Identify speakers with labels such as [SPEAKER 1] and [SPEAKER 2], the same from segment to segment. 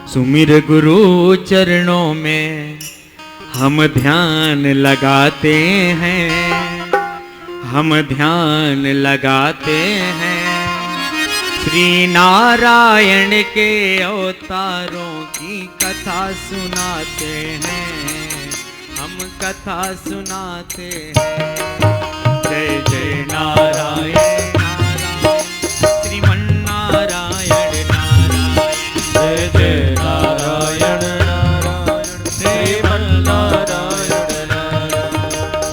[SPEAKER 1] सुमिर गुरु चरणों में हम ध्यान लगाते हैं, हम ध्यान लगाते हैं। श्री नारायण के अवतारों की कथा सुनाते हैं, हम कथा सुनाते हैं। जय जय नारायण नारायण श्रीमन नारायण नारायण, जय जय नारायण नारायण श्रीमन नारायण नारायण,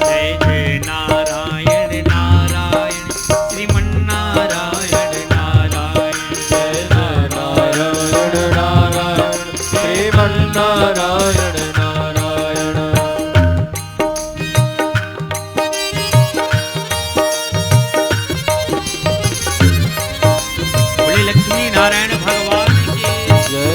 [SPEAKER 1] जय जय नारायण नारायण श्रीमन नारायण नारायण, जय नारायण नारायण श्रीमन नारायण नारायण। बोले लक्ष्मी नारायण भगवान की जय।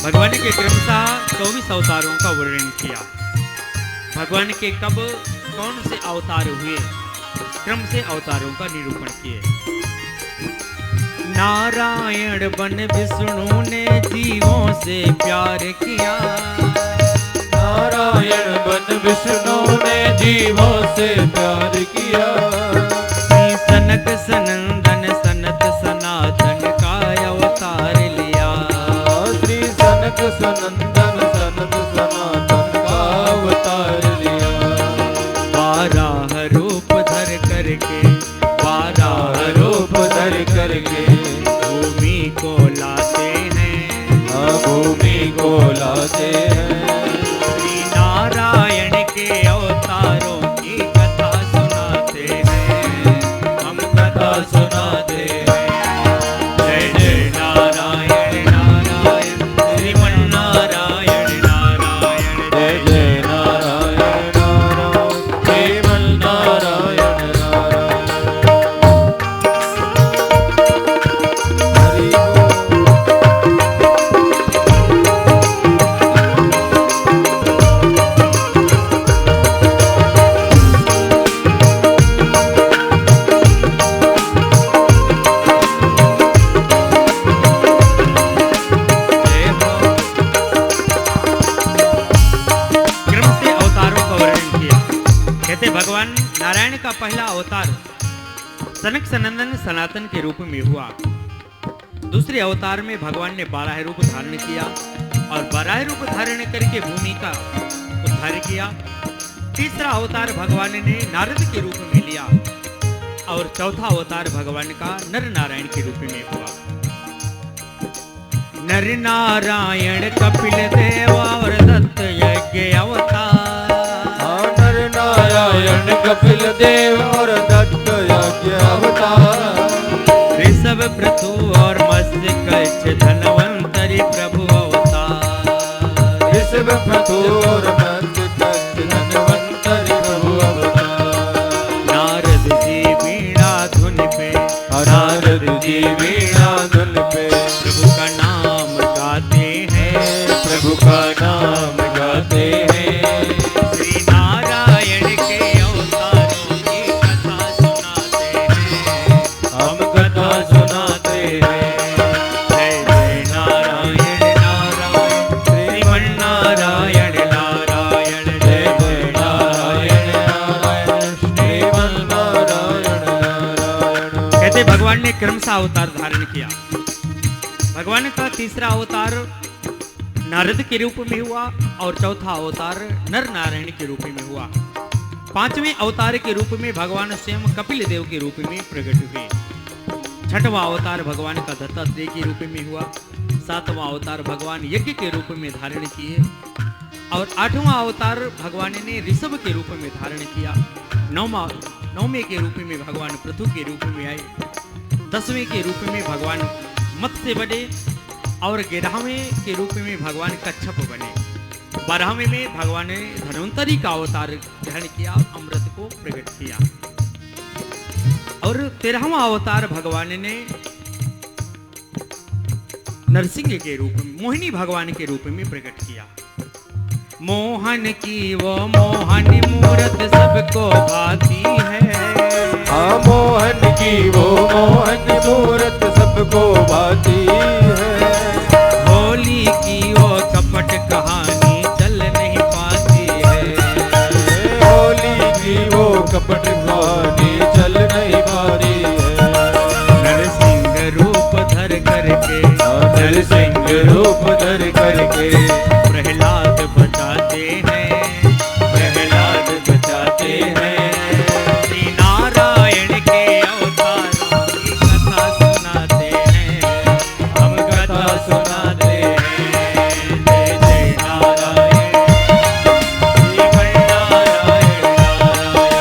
[SPEAKER 1] भगवान के क्रमशः 24 अवतारों का वर्णन किया। भगवान के कब कौन से अवतार हुए, क्रम से अवतारों का निरूपण किए। नारायण बन विष्णु ने जीवों से प्यार किया,
[SPEAKER 2] नारायण बन विष्णु ने जीवों से प्यार किया।
[SPEAKER 1] श्री सनक सनंदन सनत सनातन का अवतार लिया,
[SPEAKER 2] श्री सनक सनंदन सनत सनातन का अवतार लिया।
[SPEAKER 1] बारह रूप धर करके, बारह
[SPEAKER 2] रूप धर करके
[SPEAKER 1] भूमि को लाते हैं,
[SPEAKER 2] भूमि को लाते हैं।
[SPEAKER 1] श्री नारायण के अवतारों की कथा सुनाते हैं, हम कथा सुनाते हैं। जय जय नारायण नारायण श्रीमन नारायण नारायण,
[SPEAKER 2] जय जय नारायण नारायण श्रीमन नारायण नारायण। हरि
[SPEAKER 1] जय हो। क्रम से अवतारों का वर्णन किया। कहते भगवान नारायण का पहला अवतार सनक सनंदन सनातन के रूप में हुआ। दूसरे अवतार में भगवान ने 12 रूप धारण किया और 12 रूप धारण करके भूमि का उद्धार किया। तीसरा अवतार भगवान ने नारद के रूप में लिया और चौथा अवतार भगवान का नर नारायण के रूप में हुआ। नर नारायण कपिल देव और दत्त यज्ञ अवतार,
[SPEAKER 2] नर नारायण कपिल देव और दत्त यज्ञ अवतार।
[SPEAKER 1] ऋषभ पृथु और मत्स्य कच्छ धनवंतरी प्रभु अवतार,
[SPEAKER 2] ऋषभ पृथु और मत्स्य कच्छ धनवंतरी प्रभु अवतार।
[SPEAKER 1] नारद जी वीणा धुन पे,
[SPEAKER 2] नारद जी वीणा धुन पे
[SPEAKER 1] प्रभु का नाम गाते हैं,
[SPEAKER 2] प्रभु का नाम गाते हैं।
[SPEAKER 1] श्री नारायण के अवतारों की कथा सुनाते हैं,
[SPEAKER 2] हम कथा सुनाते हैं।
[SPEAKER 1] जय जय नारायण नारायण श्रीमन नारायण नारायण,
[SPEAKER 2] जय जय नारायण नारायण श्रीमन नारायण नारायण।
[SPEAKER 1] कहते भगवान ने क्रमशः अवतार धारण किया। भगवान का तीसरा अवतार नारद के रूप में हुआ और चौथा अवतार नर नारायण के रूप में हुआ। पांचवें अवतार के रूप में भगवान स्वयं कपिल देव के रूप में प्रकट हुए। छठवां अवतार भगवान का दत्तात्रेय के रूप में हुआ। सातवां अवतार भगवान यज्ञ के रूप में धारण किए और आठवां अवतार भगवान ने ऋषभ के रूप में धारण किया। नौवें के रूप में भगवान पृथु के रूप में आए। 10वें के रूप में भगवान मत्स्य बने और 11वें के रूप में भगवान कच्छप बने। 12वें में भगवान ने धन्वंतरी का अवतार ग्रहण किया, अमृत को प्रकट किया। और 13वां अवतार भगवान ने नरसिंह के रूप में, मोहिनी भगवान के रूप में प्रकट किया। मोहन की वो मोहन मूरत सबको भाती है।
[SPEAKER 2] हाँ मोहन की वो मोहन मूरत सबको भाती है।
[SPEAKER 1] होली की वो कपट कहानी चल नहीं पाती है।
[SPEAKER 2] होली की वो कपट कहानी चल नहीं पाती है।
[SPEAKER 1] नरसिंह रूप धर करके,
[SPEAKER 2] नरसिंह रूप धर करके
[SPEAKER 1] प्रहलाद बचाते हैं,
[SPEAKER 2] प्रहलाद बचाते हैं।
[SPEAKER 1] श्री नारायण के अवतारों की कथा सुनाते हैं, हम कथा सुनाते हैं। जय जय नारायण, श्रीमन नारायण नारायण,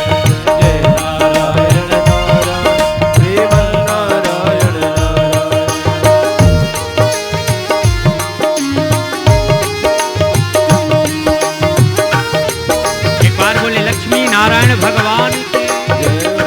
[SPEAKER 2] जय नारायण नारायण श्रीमन नारायण नारायण।
[SPEAKER 1] एक बार बोले लक्ष्मी नारायण भगवान की।
[SPEAKER 2] जय हो।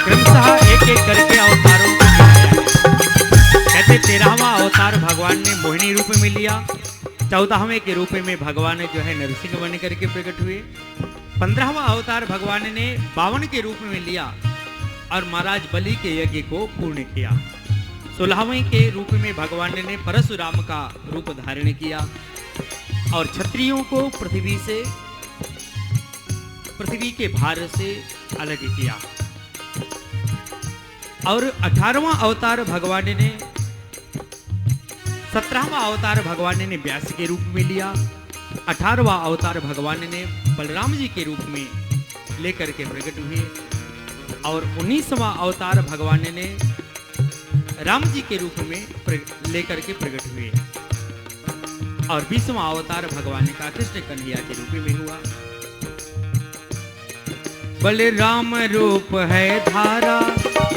[SPEAKER 1] क्रमशः एक एक करके अवतारों को गिनाया है। कहते 13वां अवतार भगवान ने मोहिनी रूप में लिया। 14वें के रूप में भगवान जो है नरसिंह बन करके प्रकट हुए। 15वां अवतार भगवान ने 52 के रूप में लिया और महाराज बलि के यज्ञ को पूर्ण किया। 16वें के रूप में भगवान ने परशुराम का रूप धारण किया और क्षत्रियों को पृथ्वी के भार से अलग किया। और 18वां अवतार भगवान ने 17वां अवतार भगवान ने व्यास के रूप में लिया। 18वां अवतार भगवान ने बलराम जी के रूप में लेकर के प्रकट हुए और 19वां अवतार भगवान ने राम जी के रूप में लेकर के प्रकट हुए और 20वां अवतार भगवान का कृष्ण कन्हैया के रूप में हुआ। बलराम रूप है धारा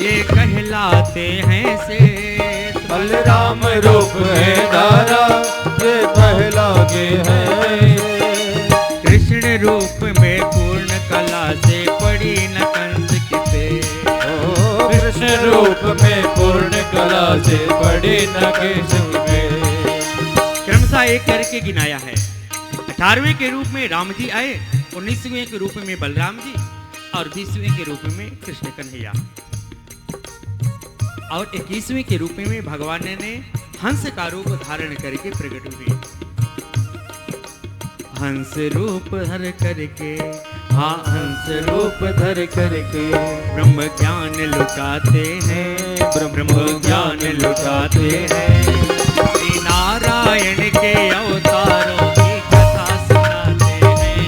[SPEAKER 1] ये कहलाते हैं शेष।
[SPEAKER 2] बलराम रूप है धारा ये कहलाते हैं।
[SPEAKER 1] कृष्ण रूप में पूर्ण कला से पड़ी न कंस की पेश।
[SPEAKER 2] कृष्ण रूप में पूर्ण कला से पड़ी न किस में।
[SPEAKER 1] क्रमशः एक करके गिनाया है। 18वें के रूप में राम जी आए, 19वें के रूप में बलराम जी और 20वें के रूप में कृष्ण कन्हैया और 21वें के रूप में भगवान ने हंस का रूप धारण करके प्रकट हुए। हंस रूप धर करके, हाँ हंस रूप धर करके ब्रह्म ज्ञान लुटाते हैं, ब्रह्म ज्ञान लुटाते हैं। श्री नारायण के अवतारों की कथा सुनाते हैं,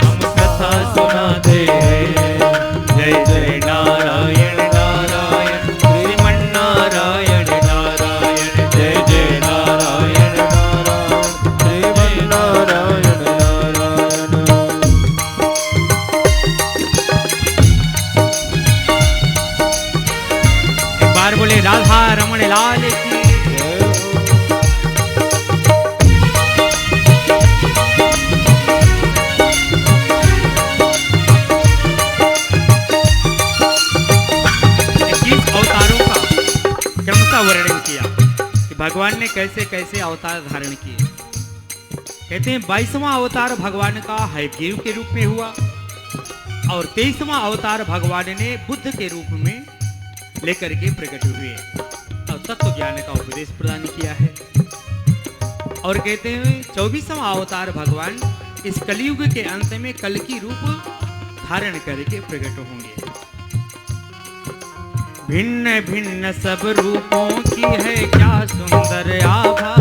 [SPEAKER 1] हम कथा सुनाते हैं। जय जय नारायण नारायण श्रीमन नारायण नारायण,
[SPEAKER 2] जय जय नारायण नारायण श्रीमन नारायण नारायण।
[SPEAKER 1] एक बार बोले राधा रमण लाल की।
[SPEAKER 2] जय हो।
[SPEAKER 1] अवतारों का क्रमशः वर्णन किया कि भगवान ने कैसे कैसे अवतार धारण किए। कहते हैं 22वां अवतार भगवान का हयग्रीव के रूप में हुआ और 23वां अवतार भगवान ने बुद्ध के रूप में लेकर के प्रकट हुए और तत्व ज्ञान का उपदेश प्रदान किया है। और कहते हैं 24वां अवतार भगवान इस कलयुग के अंत में कल की रूप धारण करके प्रकट होंगे। भिन्न भिन्न सब रूपों की है क्या सुंदर आभा।